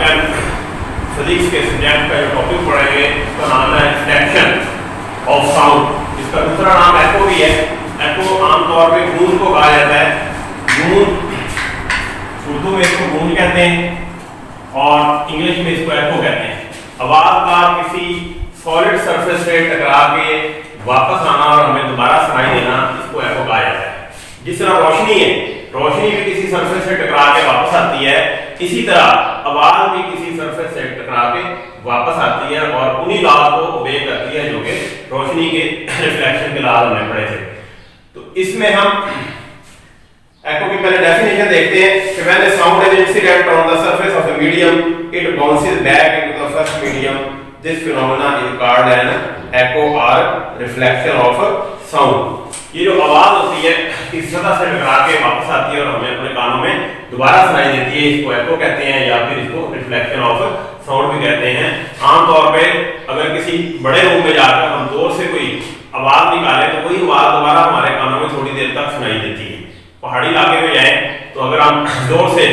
आज हम फिजिक्स के सब्जेक्ट का जो टॉपिक पढ़ेंगे उसका नाम है रिफ्लेक्शन ऑफ साउंड। इसका दूसरा नाम एको भी है। एको आमतौर पे गूंज को कहा जाता है। गूंज उर्दू में इसको गूंज कहते हैं और इंग्लिश में इसको एको कहते हैं। आवाज का किसी सॉलिड सरफेस से टकरा के वापस आना और हमें दोबारा सुनाई देना, इसको एको कहा जाता है। जिस तरह रोशनी है, रोशनी भी किसी सरफेस से टकरा के वापस आती है, इसी तरह आवाज भी किसी सरफेस से टकरा के वापस आती है और उन्हीं लॉ को ओबे करती है जो कि रोशनी के रिफ्लेक्शन के लॉ हमने पढ़े थे। तो इसमें हम एको की पहले डेफिनेशन देखते हैं कि when a sound is incident on the surface of a medium it bounces back into the first medium. This phenomena is called an echo और रिफ्लेक्शन ऑफ साउंड। ये जो आवाज होती है इस सतह से टकरा के वापस आती है और हमें अपने कानों में दोबारा सुनाई देती है, इसको एको कहते हैं या फिर इसको रिफ्लेक्शन ऑफ साउंड भी कहते हैं। आमतौर पे अगर किसी बड़े रूम में जाकर हम जोर से कोई आवाज निकालें तो वही आवाज दोबारा हमारे कानों में थोड़ी देर तक सुनाई देती है। पहाड़ी इलाके में जाएं तो अगर हम जोर से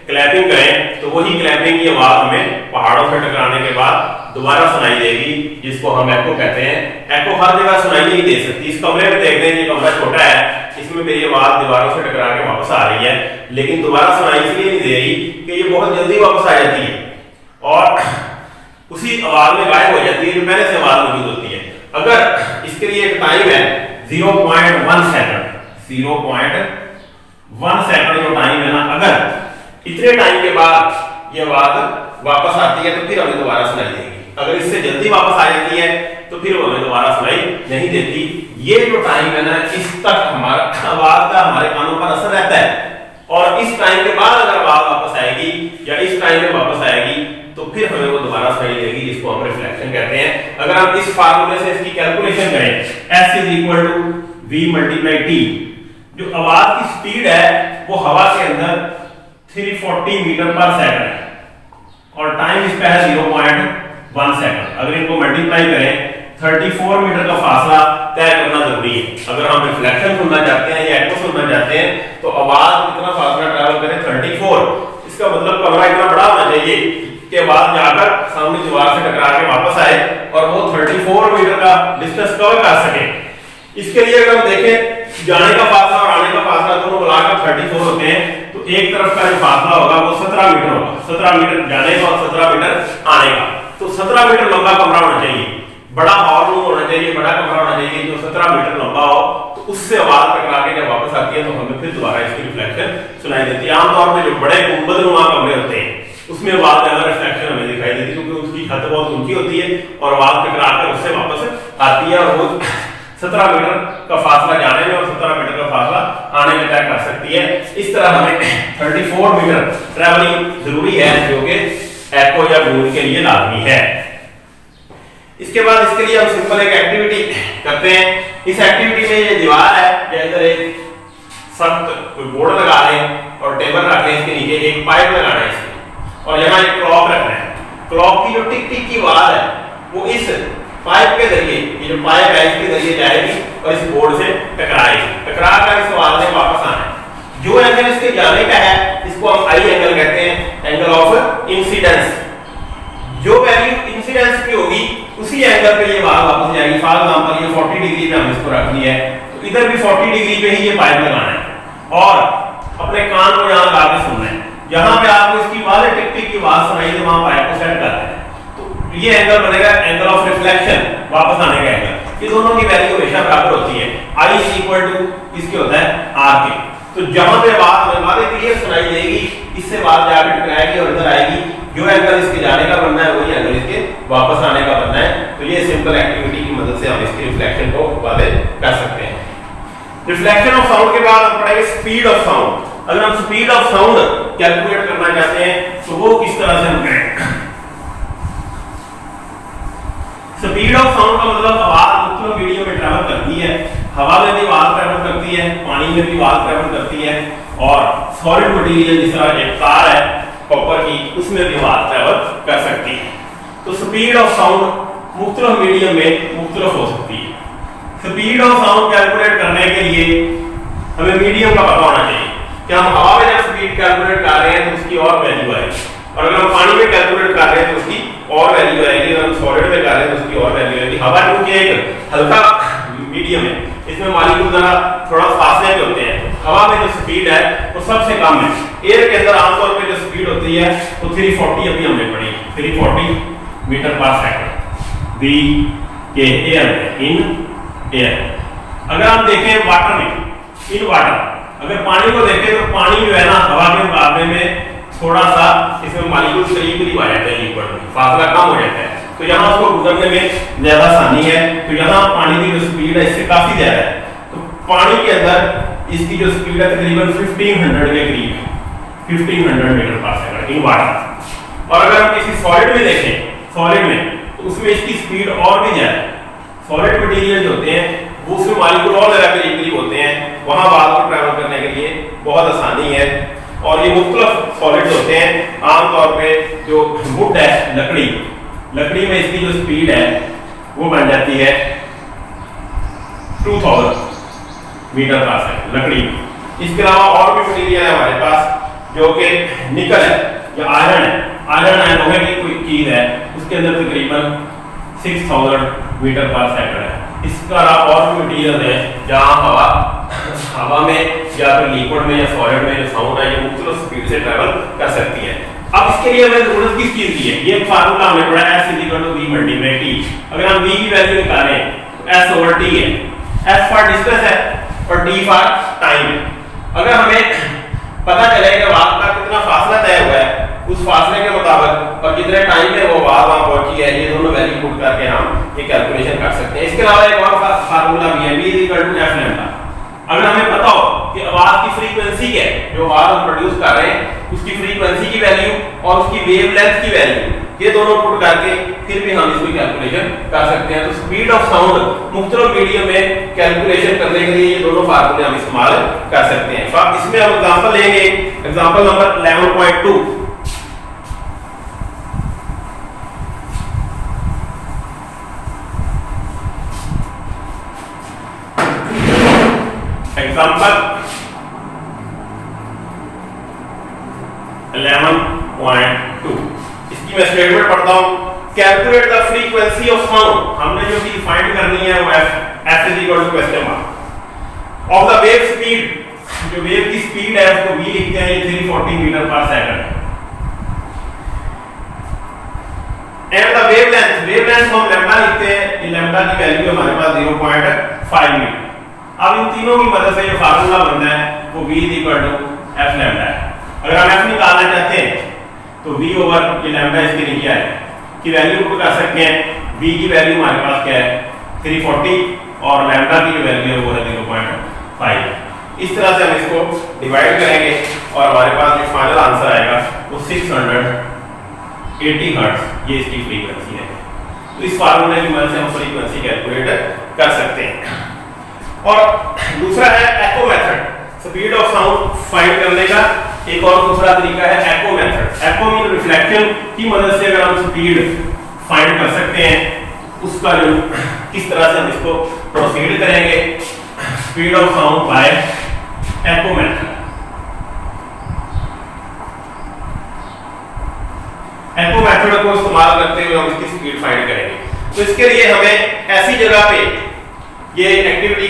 क्लैपिंग करें तो वही क्लैपिंग की आवाज हमें पहाड़ों से टकराने के बाद दोबारा सुनाई देगी, जिसको हम एको कहते हैं। एको हर जगह सुनाई नहीं दे सकती। इस कमरे में देखते हैं, ये कमरा छोटा है, इसमें मेरी आवाज दीवारों से टकरा के वापस आ रही है, लेकिन दोबारा सुनाई इसलिए नहीं दे रही कि ये बहुत जल्दी वापस आ जाती है और उसी आवाज में गायब हो जाती है जो पहले से आवाज मौजूद होती है। अगर इसके लिए एक टाइम है 0.1 सेकंड, 0.1 सेकंड जो टाइम है ना, अगर इतने टाइम के बाद ये आवाज वापस आती है तो फिर हमें दोबारा सुनाई देगी। अगर इससे जल्दी वापस आ जाती है तो फिर वो हमें दोबारा सुनाई नहीं देती। ये जो टाइम है ना, इस तक हमारा आवाज का हमारे कानों पर असर रहता है और इस टाइम के बाद अगर आवाज वापस आएगी या इस टाइम में वापस आएगी तो फिर हमें वो दोबारा सुनाई देगी, जिसको हम रिफ्लेक्शन कहते हैं। अगर हम इस फार्मूले से इसकी कैलकुलेशन करें, S = V × T, जो आवाज की स्पीड है वो हवा के अंदर 340 मीटर पर सेकंड है और टाइम इसका है 0.1 सेकंड। अगर इनको मल्टीप्लाई करें 34 मीटर का फासला तय करना जरूरी है। अगर हम रिफ्लेक्शन सुनना चाहते हैं या एको सुनना चाहते हैं तो आवाज कितना फासला ट्रैवल करे, 34। इसका मतलब कमरा इतना बड़ा होना चाहिए कि आवाज जाकर सामने दीवार से टकरा के वापस आए और वो 34 मीटर का डिस्टेंस कवर कर सके। इसके लिए अगर हम देखें जाने का फासला और आने का फासला दोनों मिलाकर 34 होते हैं, तो एक तरफ का जो फासला होगा वो 17 मीटर होगा। 17 मीटर जाने का और 17 मीटर आने का। तो 17 मीटर लंबा कमरा होना चाहिए, बड़ा हॉल रूम होना चाहिए, बड़ा कमरा होना चाहिए जो 17 मीटर लंबा हो। तो उससे आवाज टकरा के जब वापस आती है तो हमें फिर दोबारा इसकी रिफ्लेक्शन सुनाई देती है। आमतौर पर जो बड़े गुंबदनुमा कमरे होते हैं उसमें आवाज ज्यादा रिफ्लेक्शन हमें दिखाई देती है क्योंकि उसकी छत बहुत ऊंची होती है और आवाज टकरा कर उससे वापस आती है और वो 17 मीटर का फासला जाने में और 17 मीटर का फासला आने में तय कर सकती है। इस तरह हमें 34 मीटर ट्रैवलिंग जरूरी है जो कि एको या गूंज के लिए लाजमी है। इसके बाद इसके लिए हम सिंपल एक एक्टिविटी करते हैं। इस एक्टिविटी में ये दीवार है, इधर एक सख्त कोई बोर्ड लगा लें और टेबल रख लें, इसके नीचे एक पाइप लगाना है इसमें और यहाँ एक क्लॉक रखना है। क्लॉक की जो टिक टिक की आवाज है वो इस पाइप के जरिए, ये जो पाइप है इसके जरिए जाएगी और इस बोर्ड से टकराएगी। टकरा कर इस आवाज में वापस आना है। जो एंगल इसके जाने का है इसको हम आई एंगल कहते हैं, एंगल ऑफ इंसिडेंस। जो वैल्यू इंसिडेंस की होगी उसी एंगल पे ये आवाज वापस जाएगी। फॉर एग्जांपल ये 40 डिग्री पे हम इसको रखनी है तो इधर भी 40 डिग्री पे ही ये पाइप लगाना है और अपने कान को यहाँ लगा के सुनना है। जहां पे आपको इसकी आवाज टिक टिक की आवाज सुनाई दे वहां पाइप को सेट करना है। ये एंगल बनेगा एंगल ऑफ रिफ्लेक्शन, वापस आने का एंगल। ये दोनों की वैल्यू हमेशा बराबर होती है। I = इसके होता है R के। तो जहां पे आवाज क्लियर सुनाई देगी इससे आवाज जाकर टकराएगी और इधर आएगी। जो एंगल इसके जाने का बनना है वही एंगल इसके वापस आने का बनना है। तो ये सिंपल एक्टिविटी की मदद से हम इसकी रिफ्लेक्शन को वादे कर सकते हैं। रिफ्लेक्शन ऑफ साउंड के बाद हम पढ़ेंगे स्पीड ऑफ साउंड। अगर हम स्पीड ऑफ साउंड कैलकुलेट करना चाहते हैं तो वो किस तरह से हम करें। स्पीड ऑफ साउंड का मतलब आवाज मुख्तलिफ मीडियम में ट्रैवल करती है। हवा में भी आवाज ट्रैवल करती है, पानी में भी आवाज ट्रैवल करती है और सॉलिड मटेरियल जिस तरह एक तार है कॉपर की उसमें भी आवाज ट्रैवल कर सकती है। तो स्पीड ऑफ साउंड मुख्तलिफ मीडियम में मुख्तलिफ हो सकती है। स्पीड ऑफ साउंड कैलकुलेट करने के लिए हमें मीडियम का पता होना चाहिए कि हम हवा में जब स्पीड कैलकुलेट कर रहे हैं तो उसकी और वैल्यू आएगी। और अगर हम पानी में कैलकुलेट कर रहे हैं तो उसकी और वैल्यू आएगी, अगर हम सॉलिड में कर रहे हैं तो उसकी और वैल्यू आएगी। हवा क्योंकि एक हल्का मीडियम है, इसमें मॉलिक्यूल जरा थोड़ा फासले पे होते हैं, हवा में जो स्पीड है वो सबसे कम है। एयर के अंदर आमतौर पे जो स्पीड होती है वो 340 अभी हमने पढ़ी, 340 मीटर पर सेकंड वी के एयर में, इन एयर। अगर हम देखें वाटर में, इन वाटर, अगर पानी को देखें तो पानी जो है ना हवा के मुकाबले में थोड़ा सा इसमें मॉलिक्यूल करीब आ जाता है, लिक्विड में फासला कम हो जाता है, तो यहाँ उसको गुजरने में ज्यादा आसानी है। तो यहाँ पानी की जो स्पीड है इससे काफी ज्यादा है, तो पानी के अंदर इसकी जो स्पीड है तकरीबन 1500 के करीब है, 1500 मीटर पर सेकंड इन वाटर। और अगर हम किसी सॉलिड में देखें, सॉलिड में तो उसमें इसकी स्पीड और भी ज्यादा है। सॉलिड मटेरियल जो होते हैं वो उसमें मॉलिक्यूल और ज्यादा करीब होते हैं, वहां बात को ट्रैवल करने के लिए बहुत आसानी है। और ये मुख्तलिफ सॉलिड्स होते हैं, आमतौर पे जो वुड है, लकड़ी में इसकी जो स्पीड है वो बन जाती है 2000 मीटर पर सेकंड लकड़ी। इसके अलावा और भी मटेरियल है हमारे पास जो कि निकल है या आयरन है, आयरन है लोहे की कोई चीज है, उसके अंदर तकरीबन 6000 मीटर पर सेकंड है। इसका अलावा और भी मटेरियल है जहां हवा में या फिर लिक्विड में या सॉलिड में जो साउंड है ये मुख्तलिफ स्पीड से ट्रैवल कर सकती है। अब इसके लिए हमें जरूरत किस चीज की है? ये फार्मूला हमने पढ़ा है, S = V × T। अगर हम V की वैल्यू निकालें तो S/T है, S फॉर डिस्टेंस है और T फॉर टाइम है। अगर हमें पता चले कि वाल का कितना फासला तय हुआ है, उस फासले के मुताबिक और कितने टाइम में वो वाल वहां पहुंची है, ये दोनों वैल्यू पुट करके हम ये कैलकुलेशन कर सकते हैं। इसके अलावा एक और फार्मूला भी है, V = F लैम्डा। अगर हमें पता हो कि आवाज की फ्रीक्वेंसी क्या है, जो आवाज हम प्रोड्यूस कर रहे हैं उसकी फ्रीक्वेंसी की वैल्यू और उसकी वेवलेंथ की वैल्यू, ये दोनों पुट करके फिर भी हम इसकी कैलकुलेशन कर सकते हैं। तो स्पीड ऑफ साउंड मुख्तलिफ मीडियम में कैलकुलेशन करने के लिए ये दोनों फार्मूले हम इस्तेमाल कर सकते हैं। तो इसमें हम एग्जांपल लेंगे, एग्जांपल नंबर 11.2। एग्जांपल 11.2, इसकी मैं स्टेटमेंट पढ़ता हूं। Calculate the frequency of sound, हमने जो चीज फाइंड करनी है वो F = question mark of the wave speed, जो वेव की स्पीड है उसको v लिखते हैं, ये 340 मीटर पर सेकंड है। एंड द वेवलेंथ हम लैम्डा लिखते हैं, ये लैम्डा की वैल्यू हमारे पास 0.5 मीटर। अब इन तीनों की मदद से जो फार्मूला बनता है वो v = F लैम्डा है। अगर हम F निकालना चाहते हैं तो v/, ये लैम्डा इसके नीचे है की वैल्यू पुट कर सकते हैं। v की वैल्यू हमारे पास क्या है 340 और लैम्डा की जो वैल्यू है वो है 0.5। इस तरह से हम इसको डिवाइड करेंगे और हमारे पास जो फाइनल आंसर आएगा वो 680 हर्ट्ज ये इसकी फ्रीक्वेंसी है। तो इस फार्मूले की मदद से हम फ्रीक्वेंसी कैलकुलेट कर सकते हैं। और दूसरा है echo method, speed of sound find करने का एक और दूसरा तरीका है echo method. Echo mean reflection की मदद से अगर हम स्पीड फाइंड कर सकते हैं, उसका जो किस तरह से हम इसको प्रोसीड करेंगे, speed of sound bye echo method. Echo method को इस्तेमाल करते हुए हम इसकी स्पीड फाइंड करेंगे। तो इसके लिए हमें ऐसी जगह पे ये एक्टिविटी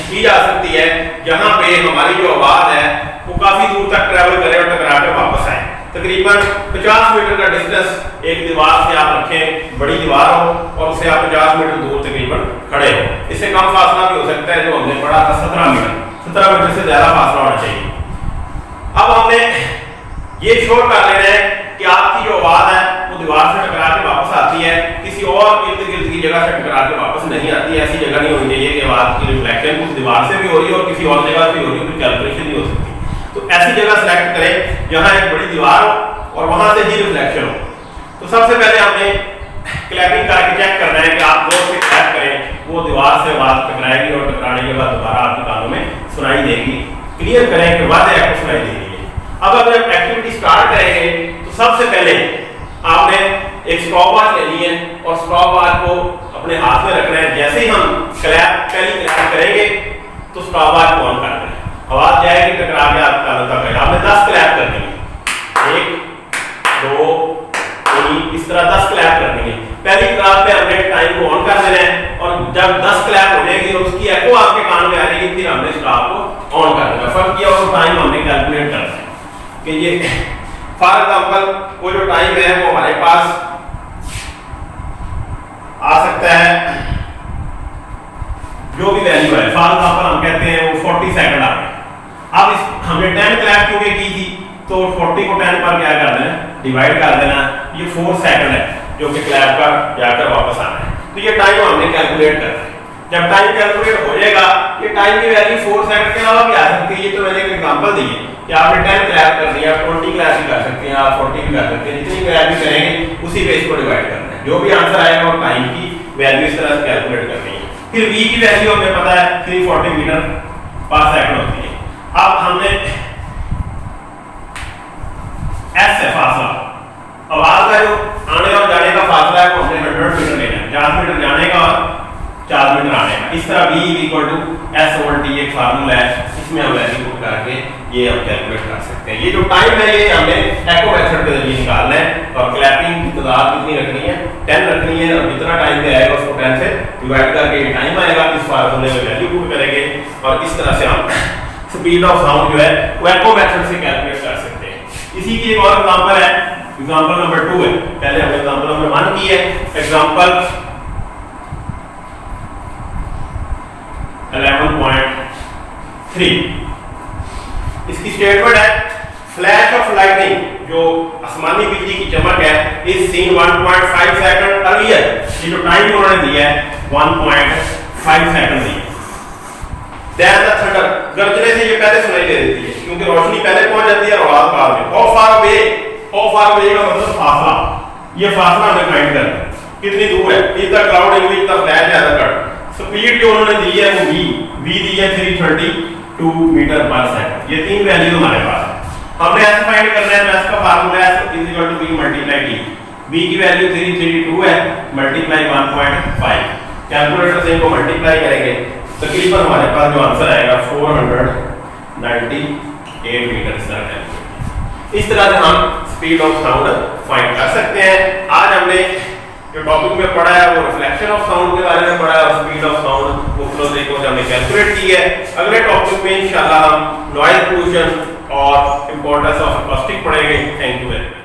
की जा सकती है जहां पे हमारी जो आवाज है वो काफी दूर तक ट्रैवल करे और टकरा कर वापस आए। तकरीबन 50 मीटर का डिस्टेंस एक दीवार से आप रखें, बड़ी दीवार हो और उससे आप 50 मीटर दूर तकरीबन खड़े हो। इससे कम फासला भी हो सकता है, जो हमने पढ़ा था 17 मीटर से ज्यादा फासला होना चाहिए। अब हमने ये शो कर लेना है कि आपकी जो आवाज है वो दीवार से टकरा के वापस आती है, किसी और इर्द गिर्द की जगह से टकरा के वापस नहीं आती है। ऐसी जगह नहीं होनी चाहिए कि आवाज की रिफ्लेक्शन उस दीवार से भी हो रही है और किसी और जगह से भी हो रही है, तो कैलकुलेशन नहीं हो सकती। तो ऐसी जगह सेलेक्ट करें जहां एक बड़ी दीवार हो और वहां से ही रिफ्लेक्शन हो। तो सबसे पहले हमने क्लैपिंग करके चेक करना है कि आप जोर से क्लैप करें, वो दीवार से आवाज टकराएगी और टकराने के बाद दोबारा आपके कानों में सुनाई देगी। क्लियर करें कि वाज़ेह आपको सुनाई देगी। अब अगर आप एक्टिविटी स्टार्ट करेंगे तो सबसे पहले आपने एक स्टॉप वॉच लेनी है और स्टॉप वॉच को अपने हाथ में रखना है। जैसे ही हम पहली क्लैप करेंगे तो स्टॉप वॉच को ऑन कर दें, आवाज जाएगी टकरा के आपके कानों तक। आपने 10 क्लैप करनी है, 1 2 पहली क्लैप पे हमने टाइम को ऑन कर देना है और जब 10 क्लैप हो जाएगी और उसकी एको आपके कान में आ जाएगी फिर हमने स्टॉप को ऑन कर देना। फर्क किया और टाइम हमने कैलकुलेट करना है कि ये फॉर एग्जांपल वो जो टाइम है वो हमारे पास आ सकता है जो भी वैल्यू है। फॉर एग्जांपल हम कहते हैं वो 40 सेकंड आ गए। अब इस हमने 10 क्लैप क्योंकि की थी तो 40 को 10 पर क्या कर देना, डिवाइड कर देना। ये 4 सेकंड है जो कि क्लैप का जाकर वापस आना है। तो ये टाइम हमने कैलकुलेट करना है। जब टाइम कैलकुलेट हो जाएगा ये टाइम की वैल्यू 4 सेकंड के अलावा भी आ सकती है। ये तो मैंने एक एग्जांपल दी है कि आपने 10 क्लैप कर दिया, 20 क्लैप भी कर सकते हैं, आप 40 भी कर सकते हैं। जितनी क्लैप भी करेंगे उसी पे इसको डिवाइड करना है। जो भी आंसर आएगा वो टाइम की वैल्यू इस तरह से कैलकुलेट करनी है। फिर v की वैल्यू हमें पता है 340 मीटर पर सेकंड होती है। अब हमने s है फासला, आवाज का जो आने और जाने का फासला है वो हमने 100 मीटर लेना है। 4 मीटर जाने का और 4 मीटर आने का। इस तरह v s/t एक फार्मूला है, इसमें हम वैल्यू पुट करके ये हम कैलकुलेट कर सकते हैं। ये जो टाइम है ये हमने एको मेथड के जरिए निकालना है और क्लैपिंग की तादाद कितनी रखनी है, 10 रखनी है और जितना टाइम पे आएगा उसको 10 से डिवाइड करके ये टाइम आएगा। इस फार्मूले में वैल्यू पुट करेंगे और इस तरह से हम स्पीड ऑफ साउंड जो है वो एको मेथड से कैलकुलेट कर सकते हैं। इसी की एक और एग्जांपल है, एग्जांपल नंबर 2 है। पहले हमने एग्जांपल नंबर 1 की है। एग्जांपल 11.3 इसकी स्टेटमेंट है फ्लैश ऑफ लाइटनिंग जो आसमानी बिजली की चमक है इज सीन 1.5 सेकंड अर्लियर। ये जो टाइम उन्होंने दिया है 1.5 सेकंड दी है। दैन द थंडर गर्जने से ये पहले सुनाई दे देती है क्योंकि रोशनी पहले पहुंच जाती है और आवाज बाद में। हाउ फार अवे का मतलब फासला, ये फासला हमें फाइंड करना है कितनी दूर है। Is the cloud in which the flash has occurred. Speed जो उन्होंने दी है वो v दी है 332 मीटर पर सेकंड। ये तीन वैल्यू हमारे पास है। हमने ऐसे फाइंड करना है, तो इसका फार्मूला है s = v × t। v की वैल्यू 332 है मल्टीप्लाई 1.5। कैलकुलेटर से इनको मल्टीप्लाई करेंगे तकरीबन हमारे पास जो आंसर आएगा 498 मीटर पर। इस तरह से हम स्पीड ऑफ साउंड फाइंड कर सकते हैं। आज हमने जो टॉपिक में पढ़ा है वो रिफ्लेक्शन ऑफ साउंड के बारे में पढ़ा है और स्पीड ऑफ साउंड मुख्तलिफ तरीकों से हमने कैलकुलेट की है। अगले टॉपिक में इंशाल्लाह हम नॉइज पोल्यूशन और इंपॉर्टेंस ऑफ अकॉस्टिक पढ़ेंगे। Thank you very much.